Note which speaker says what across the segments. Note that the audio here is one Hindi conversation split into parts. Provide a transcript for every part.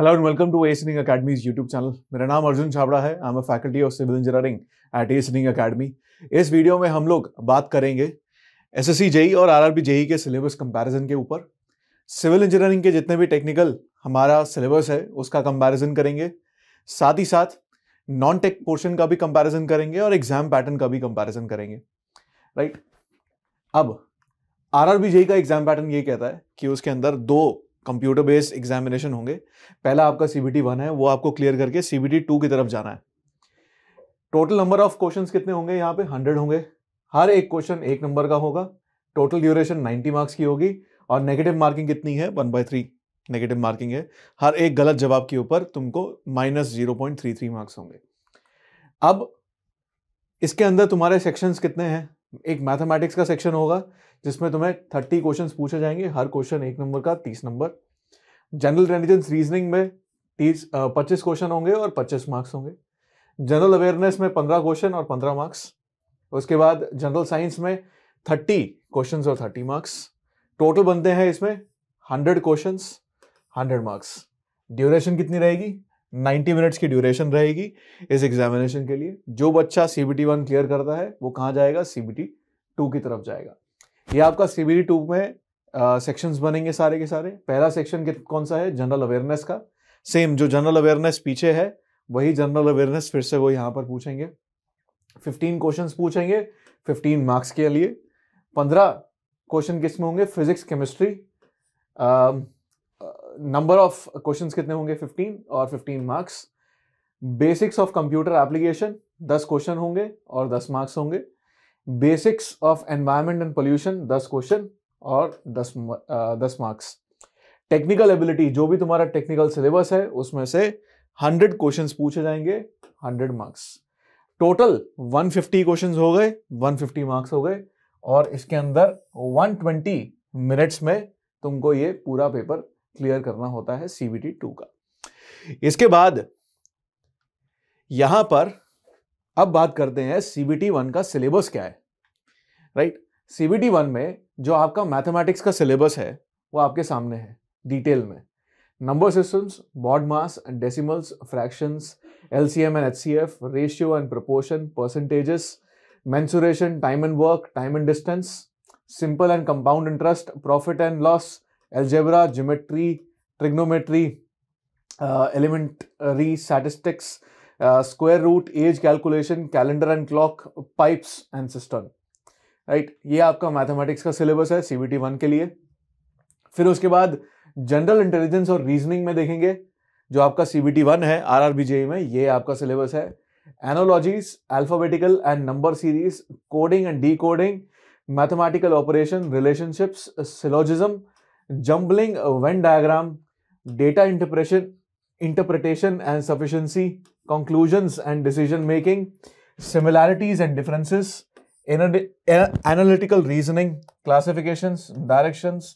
Speaker 1: Hello and welcome to ACE Academy's YouTube channel. मेरा नाम अर्जुन छाबड़ा है. I'm a faculty of civil engineering at ACE Academy. इस वीडियो में हम लोग बात करेंगे SSC जेई और RRB जेई के सिलेबस कंपैरिजन के ऊपर. सिविल इंजीनियरिंग के जितने भी टेक्निकल हमारा सिलेबस है उसका कंपैरिजन करेंगे. साथ ही साथ नॉन टेक पोर्शन का भी कंपैरिजन करेंगे और एग्जाम पैटर्न का भी कंपैरिजन करेंगे. राइट. अब RRB जेई का एग्जाम पैटर्न ये कहता है कि उसके अंदर दो कंप्यूटर बेस्ड एग्जामिनेशन होंगे. पहला आपका CBT 1 है, वो आपको क्लियर करके CBT 2 की तरफ जाना है. टोटल नंबर ऑफ क्वेश्चंस कितने होंगे? यहाँ पे 100 होंगे. हर एक क्वेश्चन 1 नंबर का होगा. टोटल ड्यूरेशन 90 मार्क्स की होगी और नेगेटिव मार्किंग कितनी है? 1/3 नेगेटिव मार्किंग है. हर एक गलत जवाब के ऊपर तुमको -0.33 मार्क्स होंगे. अब इसके अंदर तुम्हारे सेक्शंस कितने हैं? एक मैथमेटिक्स का सेक्शन होगा जिसमें तुम्हें 30 क्वेश्चंस पूछे जाएंगे. हर क्वेश्चन 1 नंबर का, 30 नंबर. जनरल इंटेलिजेंस रीजनिंग में 25 क्वेश्चन होंगे और 25 मार्क्स होंगे. जनरल अवेयरनेस में 15 क्वेश्चन और 15 मार्क्स. उसके बाद जनरल साइंस में 30 क्वेश्चंस और 30 मार्क्स. टोटल बनते हैं इसमें 100 क्वेश्चंस, 100 मार्क्स. ड्यूरेशन कितनी रहेगी? 90 मिनट्स की ड्यूरेशन रहेगी इस एग्जामिनेशन के लिए. जो बच्चा CBT 1 क्लियर करता है वो कहाँ जाएगा? CBT 2 की तरफ जाएगा. ये आपका CBT 2 में सेक्शंस बनेंगे सारे के सारे. पहला सेक्शन कौन सा है? जनरल अवेयरनेस का. सेम जो जनरल अवेयरनेस पीछे है वही जनरल अवेयरनेस फिर से वो यहाँ पर पूछेंगे. 15 क्वेश्चंस पूछेंगे 15 मार्क्स के लिए. 15 क्वेश्चन किसमें होंगे? Physics, chemistry. Number of questions कितने होंगे? 15 और 15 marks. Basics of computer application 10 question होंगे और 10 मार्क्स होंगे. Basics of environment and pollution 10 question और 10 मार्क्स. टेक्निकल एबिलिटी जो भी तुम्हारा टेक्निकल सिलेबस है उसमें से 100 क्वेश्चंस पूछे जाएंगे, 100 मार्क्स. टोटल 150 क्वेश्चंस हो गए, 150 मार्क्स हो गए. और इसके अंदर 120 मिनट्स में तुमको ये पूरा पेपर क्लियर करना होता है CBT 2 का. इसके बाद यहां पर अब बात करते हैं CBT 1 का सिलेबस क्या है. राइट. CBT 1 में जो आपका मैथमेटिक्स का सिलेबस है वो आपके सामने है डिटेल में. Number systems, BODMAS, decimals, fractions, LCM and HCF, ratio and proportion, percentages, mensuration, time and work, time and distance, simple and compound interest, profit and loss, algebra, geometry, trigonometry, elementary statistics, square root, age calculation, calendar and clock, pipes and cistern. Right. ये आपका मैथमेटिक्स का सिलेबस है CBT 1 के लिए. फिर उसके बाद जनरल इंटेलिजेंस और रीजनिंग में देखेंगे जो आपका CBT 1 है RRB जेई में, ये आपका सिलेबस है. Analogies, alphabetical and number series, coding and decoding, mathematical operation, relationships, syllogism, jumbling, Venn diagram, data interpretation and sufficiency, conclusions and decision making, similarities and differences, analytical reasoning, classifications, directions,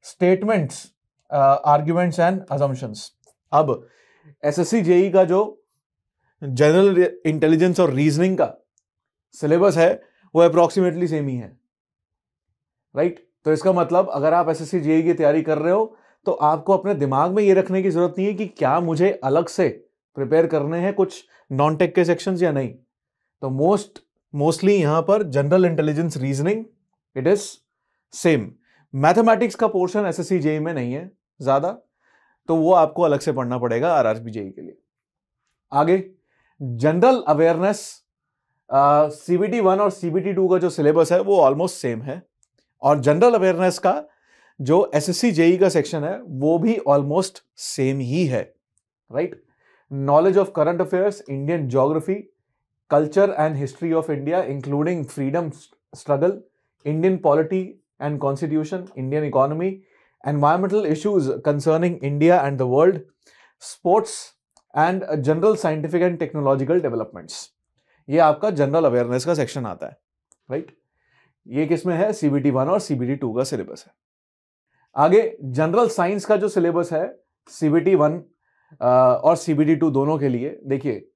Speaker 1: statements, arguments and assumptions. अब SSC जेई का जो जनरल इंटेलिजेंस और रीजनिंग का सिलेबस है वो अप्रोक्सीमेटली सेम ही है. राइट. तो इसका मतलब अगर आप SSC जेई की तैयारी कर रहे हो तो आपको अपने दिमाग में ये रखने की जरूरत नहीं है कि क्या मुझे अलग से प्रिपेयर करने हैं कुछ नॉन टेक के सेक्शंस या नहीं. तो मोस्टली यहां पर general intelligence, reasoning it is same. Mathematics का पोर्शन SSC जेई में नहीं है ज्यादा, तो वो आपको अलग से पढ़ना पड़ेगा RRB जेई के लिए. आगे जनरल अवेयरनेस, CBT 1 और CBT 2 का जो सिलेबस है वो ऑलमोस्ट सेम है. और जनरल अवेयरनेस का जो SSC जेई का सेक्शन है वो भी ऑलमोस्ट सेम ही है. Right. Knowledge of current affairs, Indian geography, culture and history of India including freedom struggle, Indian polity and constitution, Indian economy, environmental issues concerning India and the world, sports and general scientific and technological developments. ये आपका जनरल अवेयरनेस का सेक्शन आता है. राइट. ये किसमें है? CBT 1 और CBT 2 का सिलेबस है. आगे जनरल साइंस का जो सिलेबस है CBT 1 और CBT 2 दोनों के लिए, देखिए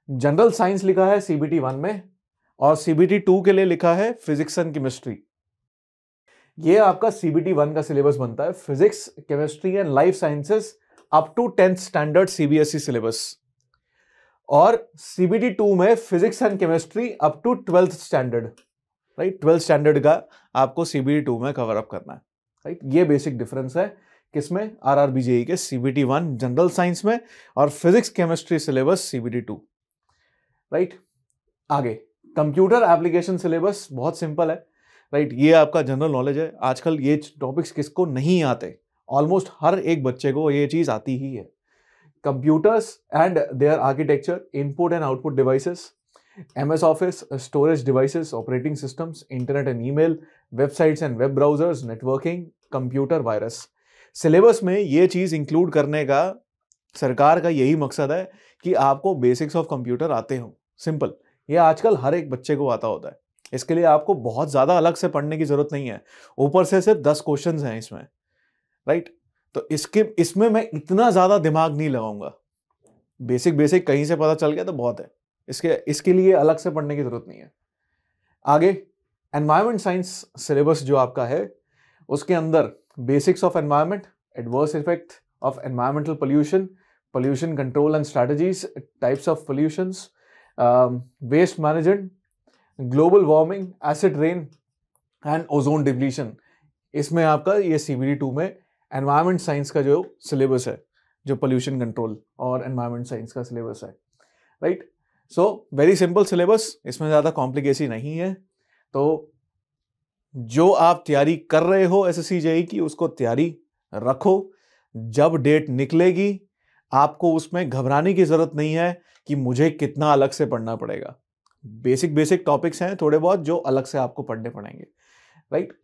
Speaker 1: जनरल साइंस लिखा है CBT 1 में और CBT 2 के लिए लिखा है फिजिक्स एंड केमिस्ट्री. ये आपका CBT 1 का सिलेबस बनता है. Physics, chemistry and life sciences up to 10th standard CBSE syllabus, और सीबीटी 2 में physics and chemistry up to 12th standard, right. 12th standard का आपको सीबीटी 2 में कवर अप करना है, राइट। ये बेसिक डिफरेंस है किसमें, आरआरबी जेईई के सीबीटी 1 जनरल साइंस में और physics chemistry syllabus CBT 2, right. आगे कंप्यूटर एप्लीकेशन सिलेबस बहुत सिंपल है, राइट। ये आपका जनरल नॉलेज है। आजकल ये टॉपिक्स किसको नहीं आते, ऑलमोस्ट हर एक बच्चे को ये चीज आती ही है। Computers and their architecture, input and output devices, MS office, storage devices, operating systems, internet and email, websites and web browsers, networking, computer virus. Syllabus में ये चीज इंक्लूड करने का सरकार का यही मकसद है कि आपको बेसिक्स ऑफ कंप्यूटर आते हो। सिंपल, ये आजकल हर एक बच्चे को आता होता है। इसके लिए आपको बहुत ज्यादा अलग से पढ़ने की जरूरत नहीं है, ऊपर से सिर्फ 10 क्वेश्चंस हैं इसमें, राइट। तो इसमें मैं इतना ज्यादा दिमाग नहीं लगाऊंगा, बेसिक कहीं से पता चल गया तो बहुत है, इसके लिए अलग से पढ़ने की जरूरत नहीं है। आगे एनवायरमेंट साइंस सिलेबस जो आपका है, उसके अंदर basics of environment, adverse effect of environmental pollution, pollution control and strategies, types of pollutions, waste management, global warming, acid rain and ozone depletion. इसमें आपका ये सीबीटी 2 में एनवायरमेंट साइंस का जो सिलेबस है, जो पोल्यूशन कंट्रोल और एनवायरमेंट साइंस का सिलेबस है, right. So very simple syllabus, इसमें ज़्यादा कॉम्प्लिकेसी नहीं है। तो जो आप तैयारी कर रहे हो एसएससी जेईई की, उसको तैयारी रखो। जब डेट निकलेगी आपको उसमें घबराने की जरूरत नहीं है कि मुझे कितना अलग से पढ़ना पड़ेगा। बेसिक टॉपिक्स हैं थोड़े बहुत जो अलग से आपको पढ़ने पड़ेंगे, राइट।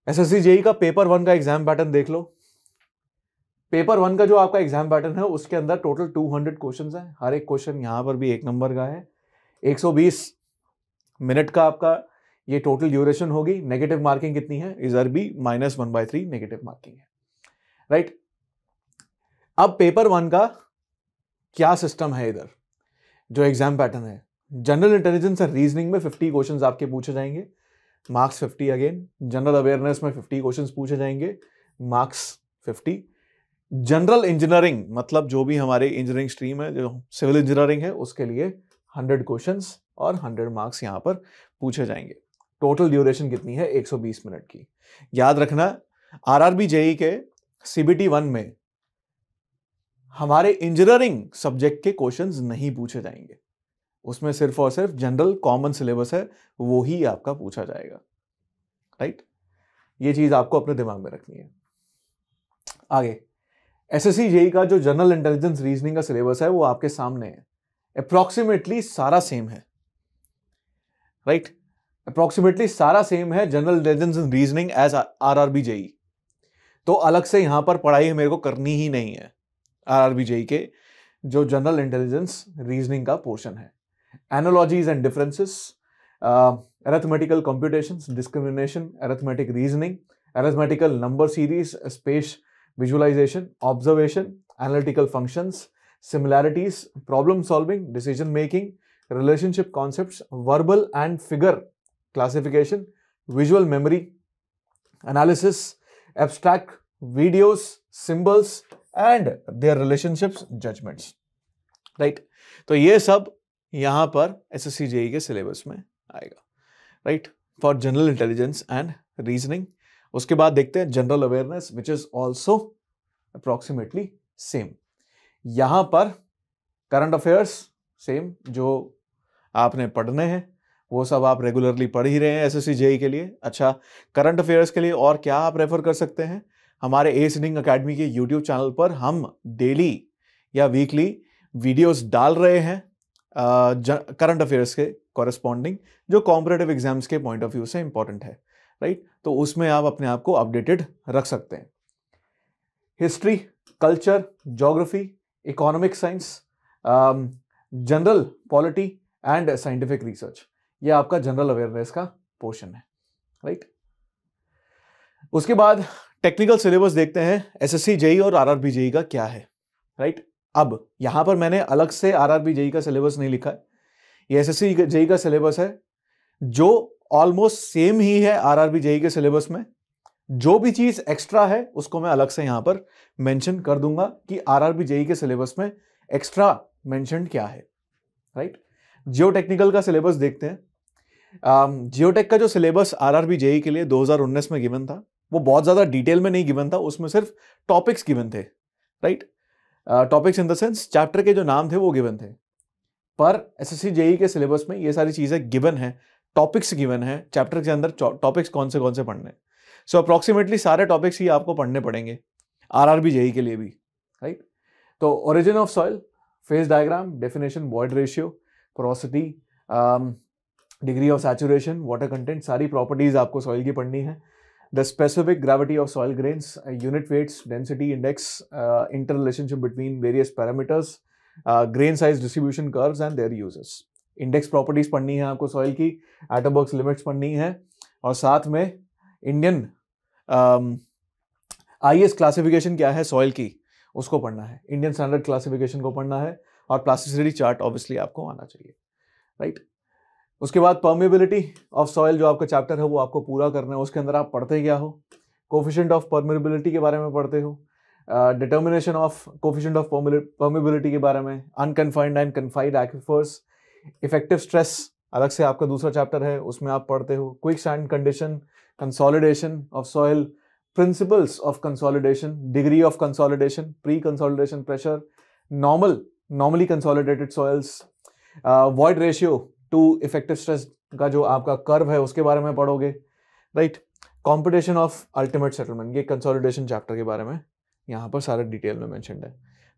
Speaker 1: एसएससी जेईई का पेपर 1 का एग्जाम पैटर्न देख लो। पेपर 1 का जो आपका एग्जाम पैटर्न है उसके अंदर टोटल 200 क्वेश्चंस हैं। हर एक क्वेश्चन यहां पर भी 1 नंबर का है। 120 मिनट का आपका ये टोटल ड्यूरेशन होगी। नेगेटिव मार्किंग कितनी है, इधर भी -1/3 नेगेटिव मार्किंग है, राइट। अब पेपर 1 का क्या सिस्टम है, इधर जो एग्जाम पैटर्न है, जनरल इंटेलिजेंस एंड रीजनिंग में 50 क्वेश्चंस आपके पूछे जाएंगे, मार्क्स 50 अगेन। जनरल अवेयरनेस में 50 क्वेश्चंस पूछे जाएंगे, मार्क्स 50। जनरल इंजीनियरिंग मतलब जो भी हमारे इंजीनियरिंग स्ट्रीम है, जो सिविल इंजीनियरिंग है, उसके लिए 100 क्वेश्चंस और 100 मार्क्स यहां पर पूछे जाएंगे। टोटल ड्यूरेशन कितनी है, 120 मिनट की। याद रखना आरआरबी जेईई के सीबीटी 1 में हमारे इंजीनियरिंग सब्जेक्ट के क्वेश्चंस नहीं पूछे जाएंगे, उसमें सिर्फ और सिर्फ जनरल कॉमन सिलेबस है वो ही आपका पूछा जाएगा, राइट। ये चीज आपको अपने दिमाग में रखनी है। आगे एसएससी जेईई का जो जनरल इंटेलिजेंस रीजनिंग का सिलेबस है वो आपके सामने है। अप्रोक्सीमेटली सारा सेम है, राइट। अप्रोक्सीमेटली सारा सेम है general intelligence and reasoning as RRB JE. तो अलग से यहां पर पढ़ाई मेरे को करनी ही नहीं है। आरआरबी जेईई के जो जनरल इंटेलिजेंस रीजनिंग का पोर्शन है, analogies and differences, arithmetical computations, discrimination, arithmetic reasoning, arithmetical number series, space visualization, observation, analytical functions, similarities, problem solving, decision making, relationship concepts, verbal and figure classification, visual memory, analysis, abstract videos, symbols and their relationships, judgments, right। तो ये सब यहां पर एसएससी जेईई के सिलेबस में आएगा, right, for general intelligence and reasoning. उसके बाद देखते हैं general awareness which is also approximately same. यहां पर करंट अफेयर्स सेम जो आपने पढ़ने हैं वो सब आप रेगुलरली पढ़ ही रहे हैं एसएससी जेईई के लिए। अच्छा, करंट अफेयर्स के लिए और क्या आप रेफर कर सकते हैं, हमारे ए सीडिंग अकेडमी के यूट्यूब चैनल पर हम डेली या वीकली वीडियोस डाल रहे हैं करंट अफेयर्स के कॉरेस्पॉन्डिंग, जो कॉम्पिटिटिव एग्जाम्स के पॉइंट ऑफ व्यू से इंपॉर्टेंट है, राइट। तो उसमें आप अपने आप को अपडेटेड रख सकते हैं। History, culture, geography, economic science, general polity and scientific research, ये आपका जनरल अवेयरनेस का पोर्शन है, राइट। उसके बाद टेक्निकल सिलेबस देखते हैं एसएससी जेईई और आरआरबी जेईई का क्या है, राइट। अब यहां पर मैंने अलग से आरआरबी जेईई का सिलेबस नहीं लिखा है, ये एसएससी जेईई का सिलेबस है जो ऑलमोस्ट सेम ही है आरआरबी जेईई के सिलेबस में, जो भी चीज एक्स्ट्रा है उसको मैं अलग से यहां पर मेंशन कर दूंगा कि आरआरबी जेई के सिलेबस में एक्स्ट्रा मेंशन क्या है, राइट। जियोटेक्निकल का सिलेबस देखते हैं। जियोटेक का जो सिलेबस आरआरबी जेई के लिए 2019 में गिवन था, वो बहुत ज्यादा डिटेल में नहीं गिवन था, उसमें सिर्फ टॉपिक्स गिवन थे, right. Topics in the sense chapter के जो नाम थे वो गिवन थे। पर एसएससी जेई के सिलेबस में ये सारी चीजें गिवन है, टॉपिक्स गिवन है, चैप्टर के अंदर टॉपिक्स कौन से पढ़ने। सो अप्रोक्सीमेटली सारे टॉपिक्स ही आपको पढ़ने पड़ेंगे आरआरबी जेई के लिए भी, राइट। तो origin of soil, phase diagram, definition, void ratio, porosity, degree of saturation, water content, सारी प्रॉपर्टीज आपको सॉइल की पढ़नी है। The specific gravity of soil grains, unit weights, density index, inter relationship between various parameters, grain size distribution curves and their uses. Index properties पढ़नी है आपको सॉइल की, एटोबॉक्स लिमिट्स पढ़नी है, और साथ में इंडियन आईएस क्लासिफिकेशन क्या है सॉइल की उसको पढ़ना है, इंडियन स्टैंडर्ड क्लासिफिकेशन को पढ़ना है, और प्लास्टिसिटी चार्ट ऑब्वियसली आपको आना चाहिए, राइट। उसके बाद परमेबिलिटी ऑफ सॉइल जो आपका चैप्टर है वो आपको पूरा करना है। उसके अंदर आप पढ़ते क्या हो, कोफिशिएंट ऑफ परमेबिलिटी के बारे में पढ़ते हो, determination of coefficient of permeability के बारे में, unconfined and confined aquifers, effective stress अलग से आपका दूसरा चैप्टर है, उसमें आप पढ़ते हो, quick sand condition, consolidation of soil, principles of consolidation, degree of consolidation, pre consolidation pressure, normally consolidated soils, void ratio two effective stress का जो आपका कर्व है उसके बारे में पढ़ोगे, right. Competition of ultimate settlement, ये कंसोलिडेशन चैप्टर के बारे में यहाँ पर सारा डिटेल में मेंशन्ड है।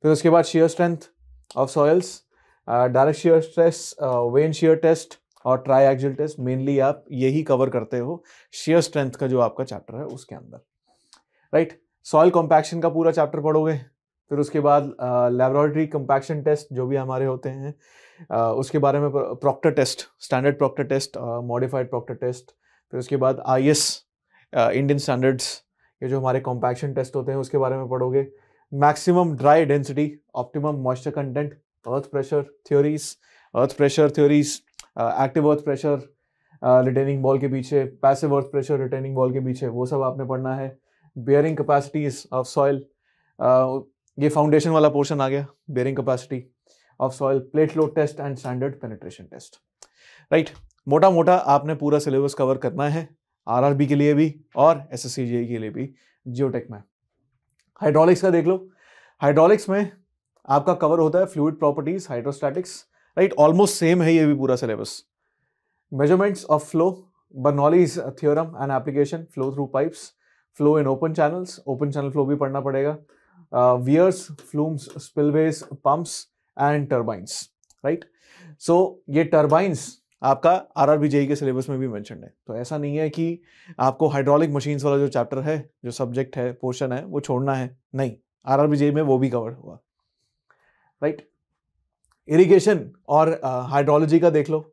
Speaker 1: फिर उसके बाद shear strength of soils, direct shear stress, vane shear test और ट्राई एक्सियल टेस्ट, मेनली आप यही कवर करते हो शेयर स्ट्रेंथ का जो आपका चैप्टर है उसके अंदर, राइट। सॉइल कॉम्पैक्शन का पूरा चैप्टर पढ़ोगे। फिर उसके बाद लैबोरेटरी कॉम्पैक्शन टेस्ट जो भी हमारे होते हैं उसके बारे में, Proctor test, standard Proctor test, modified Proctor test. फिर उसके बाद आईएस इंडियन स्टैंडर्ड्स, ये जो हमारे कॉम्पैक्शन टेस्ट होते हैं उसके बारे में पढ़ोगे। Maximum dry density, optimum moisture content, earth pressure theories, active earth pressure retaining wall के पीछे, passive earth pressure retaining wall के पीछे, वो सब आपने पढ़ना है। बेयरिंग कैपेसिटीज ऑफ सॉइल, ये फाउंडेशन वाला पोर्शन आ गया, bearing capacity of soil, plate load test and standard penetration test, right. मोटा मोटा आपने पूरा सिलेबस कवर करना है आरआरबी के लिए भी और एसएससी जेईई के लिए भी जियोटेक में। हाइड्रोलिक्स का देख लो। हाइड्रोलिक्स में आपका कवर होता है fluid properties, hydrostatics, right. Almost same है ये भी पूरा syllabus. Measurements of flow, Bernoulli's theorem and application, flow through pipes, flow in open channels, open channel flow भी पढ़ना पड़ेगा, weirs, flumes, spillways, pumps and turbines, right. So ये टर्बाइंस आपका आरआरबी जेईई के सिलेबस में भी मेंशन है। तो ऐसा नहीं है कि आपको हाइड्रोलिक मशीन्स वाला जो चैप्टर है, जो सब्जेक्ट है, पोर्शन है, वो छोड़ना है, नहीं, आरआरबी जेईई में वो भी कवर हुआ, राइट। इरिगेशन और हाइड्रोलॉजी का देख लो।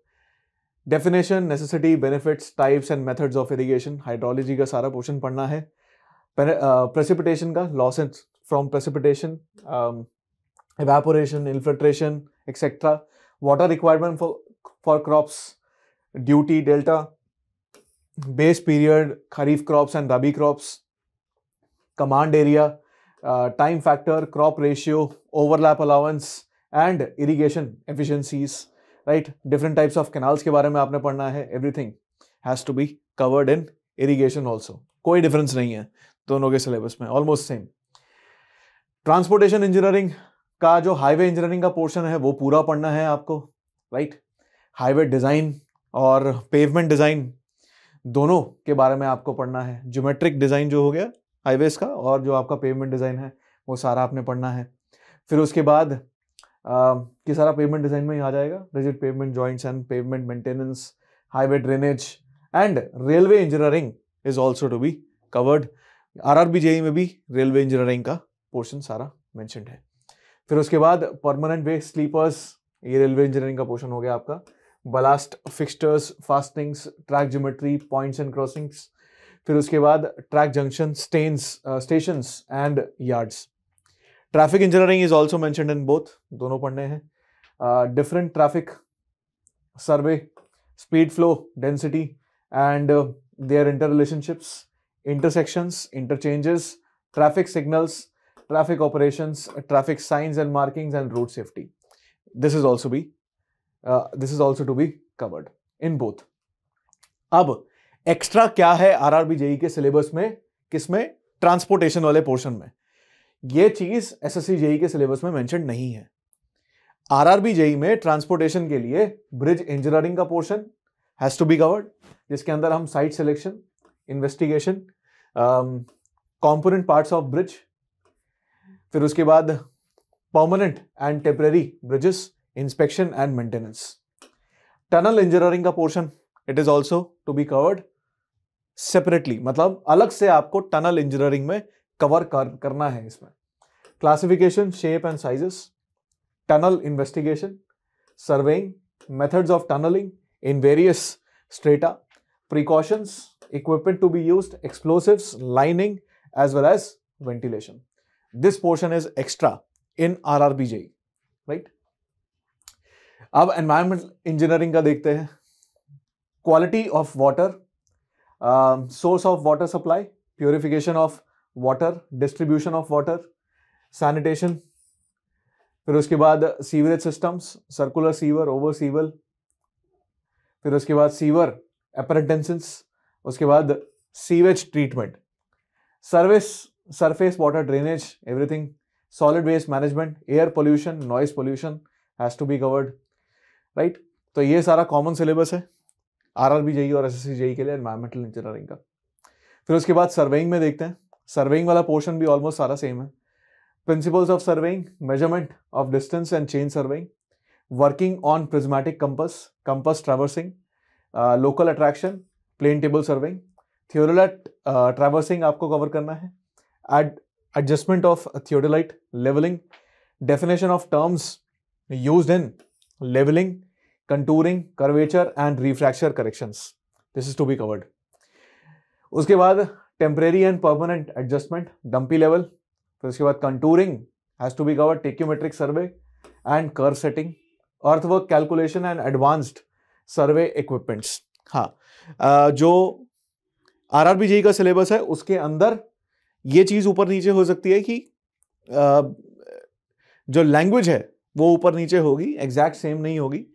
Speaker 1: Definition, necessity, benefits, types and methods of irrigation, hydrology का सारा पोर्शन पढ़ना है। प्रेसिपिटेशन का, losses from precipitation, evaporation, infiltration, etc. Water requirement for crops, duty, delta, base period, kharif crops and rabi crops, command area, time factor, crop ratio, overlap allowance and irrigation efficiencies, right? Different types of canals के बारे में आपने पढ़ना है. Everything has to be covered in irrigation also. कोई difference नहीं है दोनों के syllabus में, almost same. ट्रांसपोर्टेशन इंजीनियरिंग का जो हाईवे इंजीनियरिंग का पोर्शन है वो पूरा पढ़ना है आपको, राइट। हाईवे डिज़ाइन और पेवमेंट डिज़ाइन दोनों के बारे में आपको पढ़ना है। ज्योमेट्रिक डिज़ाइन जो हो गया हाईवेज का और जो आपका पेवमेंट डिज़ाइन है वो सारा आपने पढ़ना है। फिर उसके बाद कि सारा पेवमेंट डिज़ाइन में ही आ जाएगा, rigid pavement joints and pavement maintenance, highway drainage and railway engineering is also to be covered. RRB JEE में भी रेलवे इंजीनियरिंग का पोर्शन सारा मेंशन्ड है। फिर उसके बाद परमानेंट वे स्लीपर्स, ये रेलवे इंजीनियरिंग का पोर्शन हो गया आपका। Ballast fixtures, fastenings, track geometry, points and crossings. फिर उसके बाद track junction, stations and yards. Traffic engineering is also mentioned in both, दोनों पढ़ने हैं। Different traffic survey, speed flow, density and their inter relationships, intersections, interchanges, traffic signals, traffic operations, traffic signs and markings, and road safety. This is also to be covered in both. अब एक्स्ट्रा क्या है आरआरबी जेई के सिलेबस में, किसमें? ट्रांसपोर्टेशन वाले पोर्शन में। ये चीज एसएससी जेई के सिलेबस में मेंशन नहीं है। आरआरबी जेई में ट्रांसपोर्टेशन के लिए ब्रिज इंजीनियरिंग का portion has to be covered, जिसके अंदर हम site selection, investigation, component parts of bridge, फिर उसके बाद permanent and temporary bridges, inspection and maintenance. Tunnel engineering का portion it is also to be covered separately, मतलब अलग से आपको टनल इंजीनियरिंग में कवर करना है इसमें। Classification, shape and sizes, tunnel investigation, surveying, methods of tunneling in various strata, precautions, equipment to be used, explosives, lining, as well as ventilation. This portion is extra in RRB JEE, right? अब environmental engineering का देखते हैं। Quality of water, source of water supply, purification of water, distribution of water, sanitation, फिर उसके बाद sewerage systems, circular sewer, over sewer, फिर उसके बाद सीवर appurtenances, उसके बाद sewage treatment, surface water drainage, everything, solid waste management, air pollution, noise pollution has to be covered, right? तो ये सारा कॉमन सिलेबस है आरआरबी जेई और एसएससी जेई के लिए एनवायरमेंटल इंजीनियरिंग का। फिर उसके बाद सर्वेइंग में देखते हैं। सर्वेइंग वाला पोर्शन भी ऑलमोस्ट सारा सेम है। Principles of surveying, measurement of distance and change surveying, working on prismatic compass, compass traversing, local attraction, plane table surveying, theodolite traversing आपको कवर करना है, adjustment of theodolite, levelling, definition of terms used in levelling, contouring, curvature and refraction corrections, this is to be covered. उसके बाद temporary and permanent adjustment, dumpy level, फिर उसके बाद contouring has to be covered, tacheometric survey and curve setting, earthwork calculation and advanced survey equipments. हाँ, जो आरआरबी जेई का सिलेबस है उसके अंदर ये चीज ऊपर नीचे हो सकती है कि जो लैंग्वेज है वो ऊपर नीचे होगी, एग्जैक्ट सेम नहीं होगी,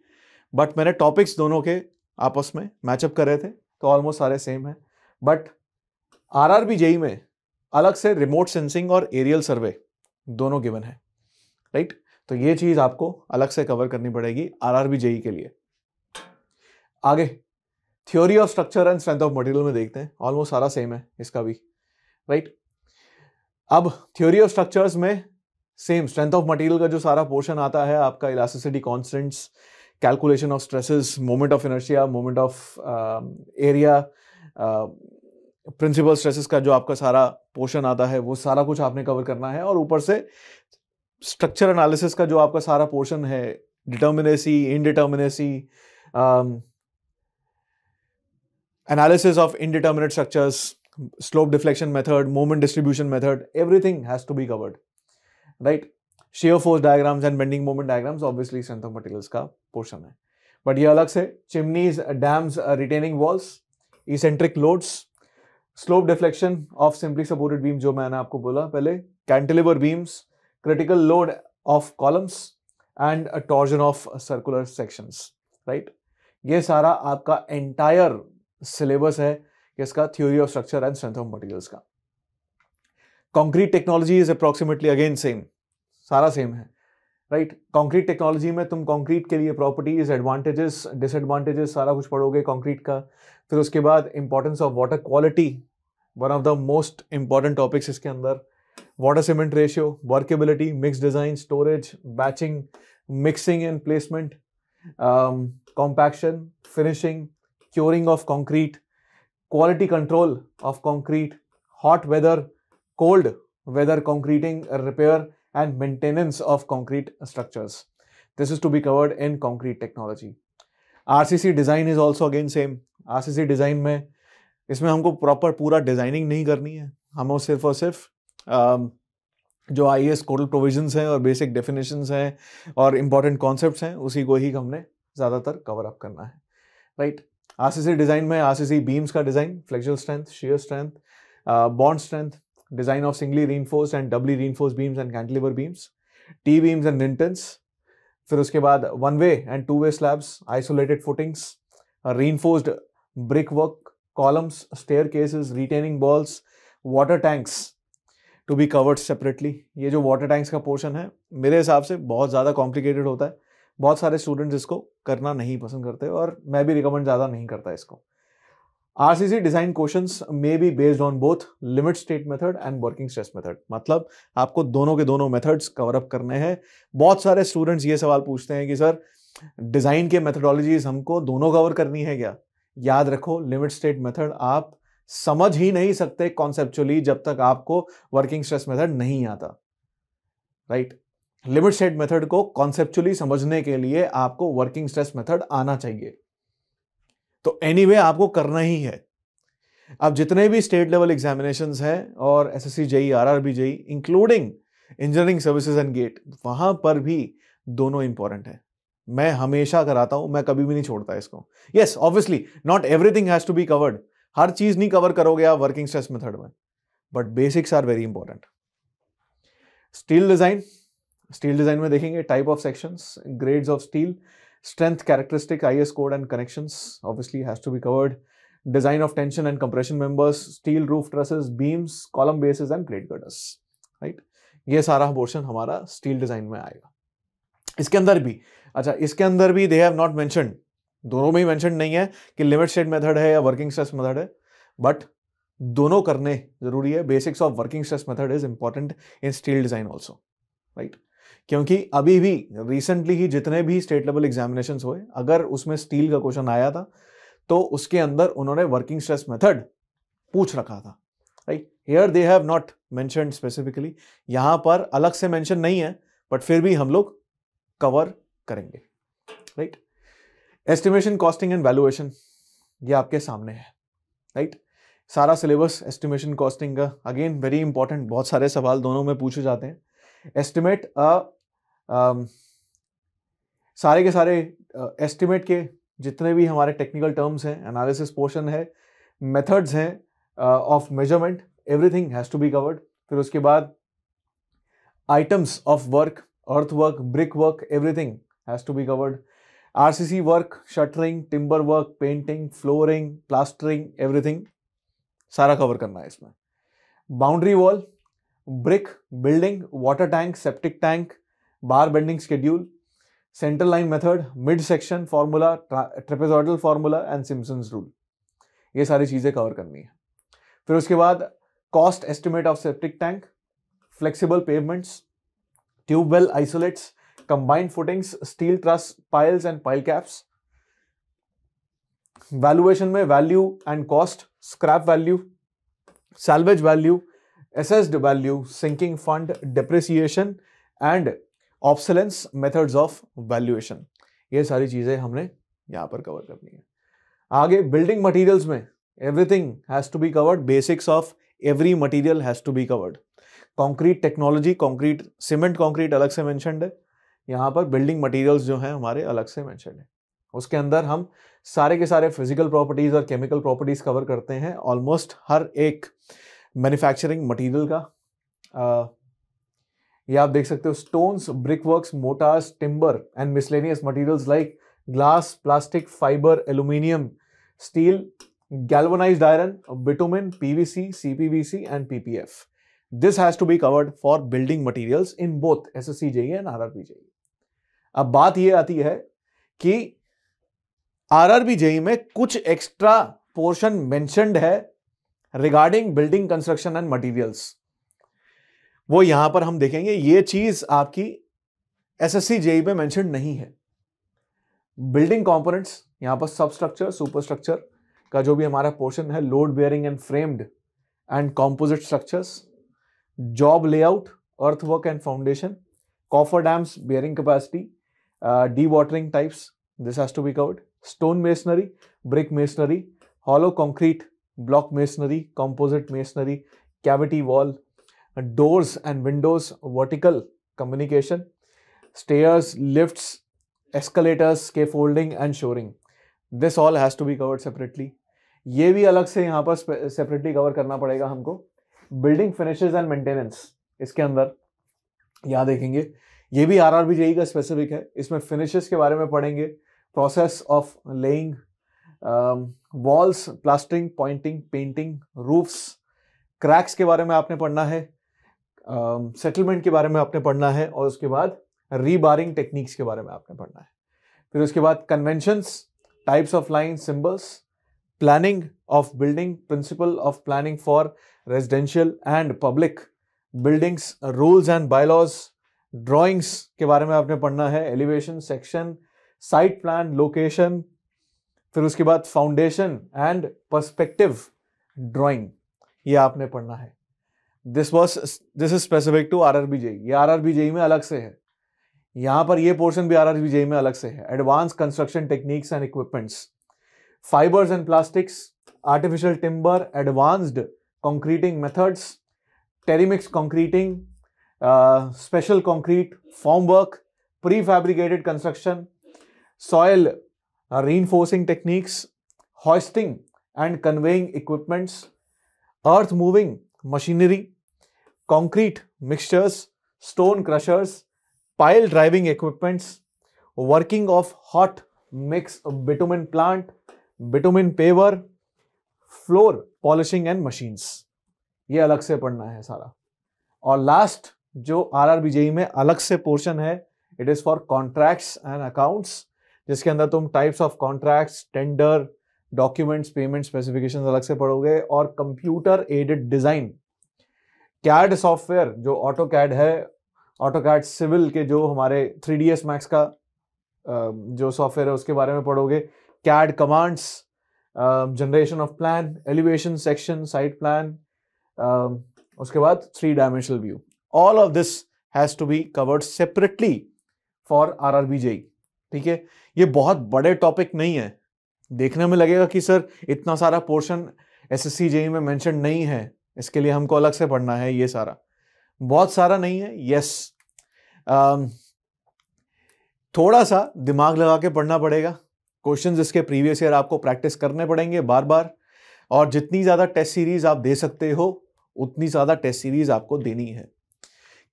Speaker 1: बट मैंने टॉपिक्स दोनों के आपस में मैचअप कर रहे थे तो ऑलमोस्ट सारे सेम है। बट आरआरबी जेई में अलग से रिमोट सेंसिंग और एरियल सर्वे दोनों गिवन है, राइट? तो ये चीज आपको अलग से कवर करनी पड़ेगी आरआरबी जेई के लिए। आगे theory of structure and strength of material में देखते हैं, ऑलमोस्ट सारा सेम है इसका भी, राइट? अब थ्योरी ऑफ स्ट्रक्चर्स में सेम स्ट्रेंथ ऑफ मटेरियल का जो सारा पोर्शन आता है आपका, elasticity constants, calculation of stresses, moment of inertia, moment of area, principal stresses का जो आपका सारा पोर्शन आता है वो सारा कुछ आपने कवर करना है। और ऊपर से स्ट्रक्चर एनालिसिस का जो आपका सारा पोर्शन है, determinacy, indeterminacy, analysis of indeterminate structures, slope deflection method, moment distribution method, everything has to be covered, right? Shear force diagrams and bending moment diagrams obviously strength of materials का portion है, but ये अलग से chimneys, dams, retaining walls, eccentric loads, slope deflection of simply supported beams जो मैंने आपको बोला पहले, cantilever beams, critical load of columns and a torsion of circular sections, right? ये सारा आपका entire सिलेबस है किसका? Theory of structure and strength of materials का। Concrete technology is approximately again same, सारा सेम है, राइट? कंक्रीट टेक्नोलॉजी में तुम कंक्रीट के लिए प्रॉपर्टीज, एडवांटेजेस, डिसएडवांटेजेस सारा कुछ पढ़ोगे कंक्रीट का। फिर उसके बाद importance of water quality, one of the most important topics इसके अंदर, water cement ratio, workability, mix design, storage, batching, mixing and placement, compaction, finishing, curing of concrete, quality control of concrete, hot weather, cold weather concreting, repair and maintenance of concrete structures. This is to be covered in concrete technology. RCC design is also again same. RCC design में इसमें हमको प्रॉपर पूरा डिजाइनिंग नहीं करनी है, हमें सिर्फ और सिर्फ जो IAS कोडल प्रोविजंस हैं और बेसिक डेफिनेशंस हैं और इंपॉर्टेंट कॉन्सेप्ट्स हैं उसी को ही हमने ज़्यादातर कवर अप करना है, राइट? आरसीसी डिजाइन में आरसीसी बीम्स का design, flexural strength, shear strength, bond strength, design of singly reinforced and doubly reinforced beams and cantilever beams, T-beams and lintels. फिर उसके बाद one way and two way slabs, isolated footings, reinforced brickwork, columns, staircases, retaining walls, water tanks to be covered separately. ये जो water tanks का पोर्शन है मेरे हिसाब से बहुत ज़्यादा कॉम्प्लिकेटेड होता है, बहुत सारे स्टूडेंट्स इसको करना नहीं पसंद करते और मैं भी रिकमेंड ज़्यादा नहीं करता इसको. RCC design questions may be based on both limit state method and working stress method. मतलब आपको दोनों के दोनों मेथड्स कवर अप करने हैं. बहुत सारे स्टूडेंट्स ये सवाल पूछते हैं कि सर डिजाइन के मेथडोलॉजीज हमको दोनों कवर करनी है क्या? याद रखो, लिमिट स्टेट मेथड आप समझ ही नहीं सकते कॉन्सेप्चुअली जब तक आपको वर्किंग स्ट्रेस मेथड नहीं आता. राइट? लिमिट स्टेट मेथड को कॉन्सेप्चुअली समझने के लिए आपको वर्किंग स्ट्रेस मेथड आना चाहिए. तो एनीवे आपको करना ही है. अब जितने भी स्टेट लेवल एग्जामिनेशंस हैं और SSC JE, RRB JE, including engineering services and GATE, वहां पर भी दोनों इंपॉर्टेंट है. मैं हमेशा कराता हूं, मैं कभी भी नहीं छोड़ता इसको. Yes, obviously not everything has to be covered. हर चीज नहीं कवर करोगे आप वर्किंग स्ट्रेस मेथड में, but basics are very important. Steel design, steel design में देखेंगे type of sections, grades of steel, strength characteristic, IS code and connections obviously has to be covered, design of tension and compression members, steel roof trusses, beams, column bases and plate girders. right? ये सारा पोर्शन हमारा स्टील डिजाइन में आएगा. इसके अंदर भी, अच्छा इसके अंदर भी they have not mentioned, दोनों में ही मेंशन नहीं है कि लिमिट स्टेट मेथड है या वर्किंग स्ट्रेस मेथड है, बट दोनों करने जरूरी है. Basics of working stress method is important in steel design also. Right? क्योंकि अभी भी रिसेंटली ही जितने भी स्टेट लेवल एग्जामिनेशंस हुए, अगर उसमें स्टील का क्वेश्चन आया था तो उसके अंदर उन्होंने वर्किंग स्ट्रेस मेथड पूछ रखा था. Right? Here they have not mentioned specifically, यहां पर अलग से मेंशन नहीं है, बट फिर भी हम लोग कवर करेंगे. Right? Estimation, costing and valuation, ये आपके सामने है. राइट? सारा सिलेबस एस्टिमेशन कॉस्टिंग का, अगेन वेरी इंपॉर्टेंट, बहुत सारे सवाल दोनों में पूछे जाते हैं. एस्टिमेट, सारे के सारे एस्टिमेट के जितने भी हमारे टेक्निकल टर्म्स हैं, एनालिसिस पोर्शन है, मेथड्स हैं of measurement, everything has to be covered. फिर उसके बाद items of work, earth work, brick work, everything has to be covered. RCC work, shuttering, timber work, painting, flooring, plastering, everything सारा कवर करना है इसमें. Boundary wall, brick, building, water tank, septic tank, bar bending schedule, center line method, mid section formula, trapezoidal formula and Simpson's rule, ये सारी चीजें कवर करनी है. फिर उसके बाद cost estimate of septic tank, flexible pavements, tube well isolates, combined footings, steel truss piles and pile caps. Valuation में value and cost, scrap value, salvage value, assessed value, sinking fund, depreciation and obsolescence methods of valuation. ये सारी चीजें हमने यहां पर कवर करनी है. आगे बिल्डिंग मटेरियल्स में everything has to be covered, basics of every material has to be covered. Concrete technology, concrete, cement concrete अलग से मेंशन्ड है. यहां पर बिल्डिंग मटेरियल्स जो हैं हमारे अलग से मेंशन्ड है. उसके अंदर हम सारे के सारे फिजिकल प्रॉपर्टीज और केमिकल प्रॉपर्टीज कवर करते हैं ऑलमोस्ट हर एक मैन्युफैक्चरिंग मटेरियल का. ये आप देख सकते हो, stones, brick works, motors, timber and miscellaneous materials like glass, plastic, fibre, aluminium, steel, galvanized iron, bitumen, PVC, CPVC and PPF. This has to be covered for building materials in both SSC JEE and RRB JEE. अब बात ये आती है कि RRB JEE में कुछ एक्स्ट्रा पोर्शन मेंशन्ड है regarding building construction and materials. वो यहां पर हम देखेंगे. ये चीज आपकी SSC JEE में मेंशन नहीं है. बिल्डिंग कंपोनेंट्स, यहां पर सबस्ट्रक्चर, सुपरस्ट्रक्चर का जो भी हमारा पोर्शन है, load bearing and framed and composite structures, job layout, earth work and foundation, coffer dams, bearing capacity, dewatering types, this has to be covered. Stone masonry, brick masonry, hollow concrete, block masonry, composite masonry, cavity wall, doors and windows, vertical communication, stairs, lifts, escalators, scaffolding and shoring. This all has to be covered separately. ये भी अलग से यहाँ पर सेपरेटली कवर करना पड़ेगा हमको। बिल्डिंग फिनिशेस एंड मेंटेनेंस इसके अंदर यहाँ देखेंगे, ये भी आरआरबी जेईई का स्पेसिफिक है। इसमें फिनिशेस के बारे में पढ़ेंगे, process of laying, walls, plastering, pointing, painting, roofs, cracks के बारे में आपने पढ़ना है, सेटलमेंट के बारे में आपने पढ़ना है, और उसके बाद रीबारिंग टेक्निक्स के बारे में आपने पढ़ना है। फिर उसके बाद conventions, types of line symbols, planning of building, principle of planning for residential and public buildings, rules and bylaws, drawings के बारे में आपने पढ़ना है, elevation, section, site plan, location. फिर उसके बाद फाउंडेशन एंड पर्सपेक्टिव ड्राइंग, ये आपने पढ़ना है। This is specific to RRB JE, ये आरआरबी जेईई में अलग से है। यहां पर ये पोर्शन भी आरआरबी जेईई में अलग से है। Advance construction techniques and equipments, fibres and plastics, artificial timber, advanced concreting methods, tremix concreting, special concrete, formwork, pre fabricated construction, soil reinforcing techniques, hoisting and conveying equipments, earth moving machinery, concrete mixtures, stone crushers, pile driving equipments, working of hot mix bitumen plant, bitumen paver, floor polishing and machines। ये अलग से पढ़ना है सारा। और लास्ट जो आरआरबी जेईई में अलग से पोर्शन है, it is for contracts and accounts, जिसके अंदर तुम types of contracts, tender, documents, payment specifications अलग से पढ़ोगे, और computer aided design, CAD software जो ऑटो कैड है, ऑटो कैड सिविल के जो हमारे 3ds मैक्स का जो सॉफ्टवेयर है उसके बारे में पढ़ोगे, CAD commands, generation of plan, elevation, section, site plan, उसके बाद 3 dimensional view. All of this has to be covered separately for RRB JE. ठीक है, ये बहुत बड़े टॉपिक नहीं है। देखने में लगेगा कि सर इतना सारा पोर्शन एसएससी जेईई में मेंशन नहीं है, इसके लिए हमको अलग से पढ़ना है। ये सारा बहुत सारा नहीं है, यस। थोड़ा सा दिमाग लगा के पढ़ना पड़ेगा। क्वेश्चंस इसके प्रीवियस ईयर आपको प्रैक्टिस करने पड़ेंगे बार बार, और जितनी ज्यादा टेस्ट सीरीज आप दे सकते हो उतनी ज्यादा टेस्ट सीरीज आपको देनी है।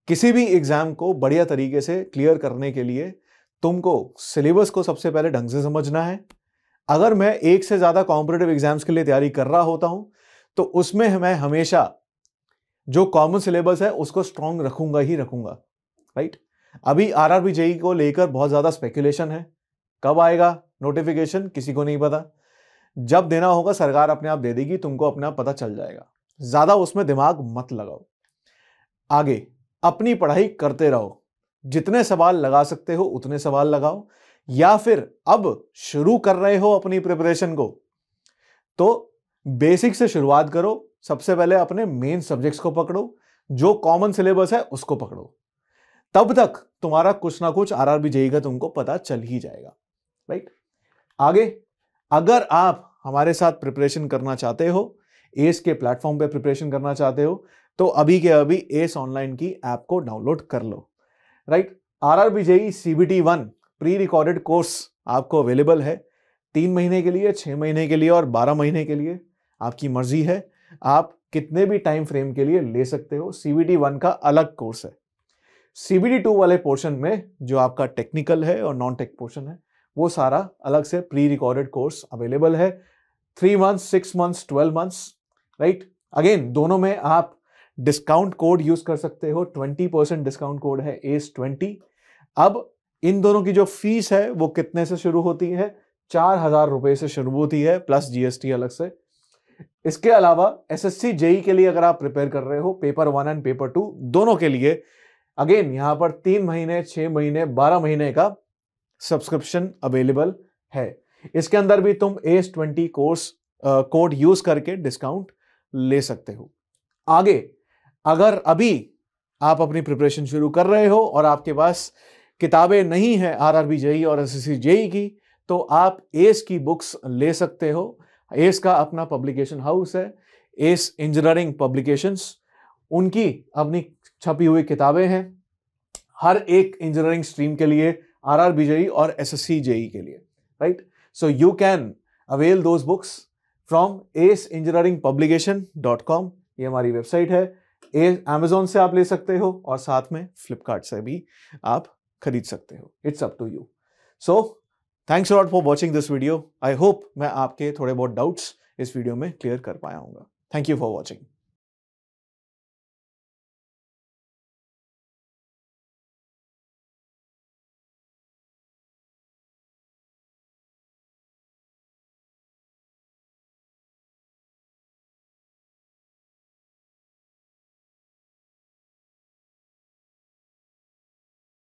Speaker 1: किसी भी एग्जाम को बढ़िया तरीके से क्लियर करने के लिए तुमको सिलेबस को सबसे पहले ढंग से समझना है। अगर मैं एक से ज्यादा कॉम्पिटिटिव एग्जाम्स के लिए तैयारी कर रहा होता हूं तो उसमें मैं हमेशा जो कॉमन सिलेबस है उसको स्ट्रांग रखूंगा ही रखूंगा, राइट। अभी आरआरबी जेईई को लेकर बहुत ज्यादा स्पेकुलेशन है, कब आएगा नोटिफिकेशन किसी को नहीं पता। जब देना होगा सरकार अपने आप दे देगी, तुमको अपने आप पता चल जाएगा। ज्यादा उसमें दिमाग मत लगाओ, आगे अपनी पढ़ाई करते रहो। जितने सवाल लगा सकते हो उतने सवाल लगाओ, या फिर अब शुरू कर रहे हो अपनी प्रिपरेशन को तो बेसिक से शुरुआत करो। सबसे पहले अपने मेन सब्जेक्ट्स को पकड़ो, जो कॉमन सिलेबस है उसको पकड़ो, तब तक तुम्हारा कुछ ना कुछ आरआरबी जेईई का तुमको पता चल ही जाएगा, राइट। आगे अगर आप हमारे साथ प्रिपरेशन करना चाहते हो, एस के प्लेटफॉर्म पे प्रिपरेशन करना चाहते हो, तो अभी के अभी एस ऑनलाइन की ऐप को डाउनलोड कर लो, right. RRB JEE CBT 1 pre recorded course आपको अवेलेबल है 3 महीने के लिए, 6 महीने के लिए और 12 महीने के लिए, आपकी मर्जी है। आप कितने भी टाइम फ्रेम के लिए ले सकते हो। CBT 1 का अलग कोर्स है। CBT 2 वाले पोर्शन में जो आपका टेक्निकल है और नॉन टेक पोर्शन है वो सारा अलग से प्री रिकॉर्डेड कोर्स अवेलेबल है। 3 months, 6 months, 12 months, right. Again दोनों में आप डिस्काउंट कोड यूज कर सकते हो। 20% डिस्काउंट कोड है ACE20। अब इन दोनों की जो फीस है वो कितने से शुरू होती है? 4,000 रुपए से शुरू होती है, प्लस GST अलग से। इसके अलावा SSC जेईई के लिए अगर आप प्रिपेयर कर रहे हो, पेपर 1 एंड पेपर 2 दोनों के लिए अगेन यहां पर 3 महीने, 6 महीने, 12 महीने का सब्सक्रिप्शन अवेलेबल है। इसके अंदर भी तुम ACE20 कोर्स कोड यूज करके डिस्काउंट ले सकते हो। आगे अगर अभी आप अपनी प्रिपरेशन शुरू कर रहे हो और आपके पास किताबें नहीं है आरआरबी जेईई और SSC जेईई की, तो आप एस की बुक्स ले सकते हो। एस का अपना पब्लिकेशन हाउस है, एस इंजीनियरिंग पब्लिकेशंस, उनकी अपनी छपी हुई किताबें हैं हर एक इंजीनियरिंग स्ट्रीम के लिए, आरआरबी जेईई और SSC जेईई के लिए, right. So you can avail those books from aceengineeringpublication.com, ये हमारी वेबसाइट है। Amazon से आप ले सकते हो और साथ में फ्लिपकार्ट से भी आप खरीद सकते हो। It's up to you. So thanks lot for watching this video. I hope मैं आपके थोड़े बहुत डाउट्स इस वीडियो में क्लियर कर पाया हूँगा। Thank you for watching.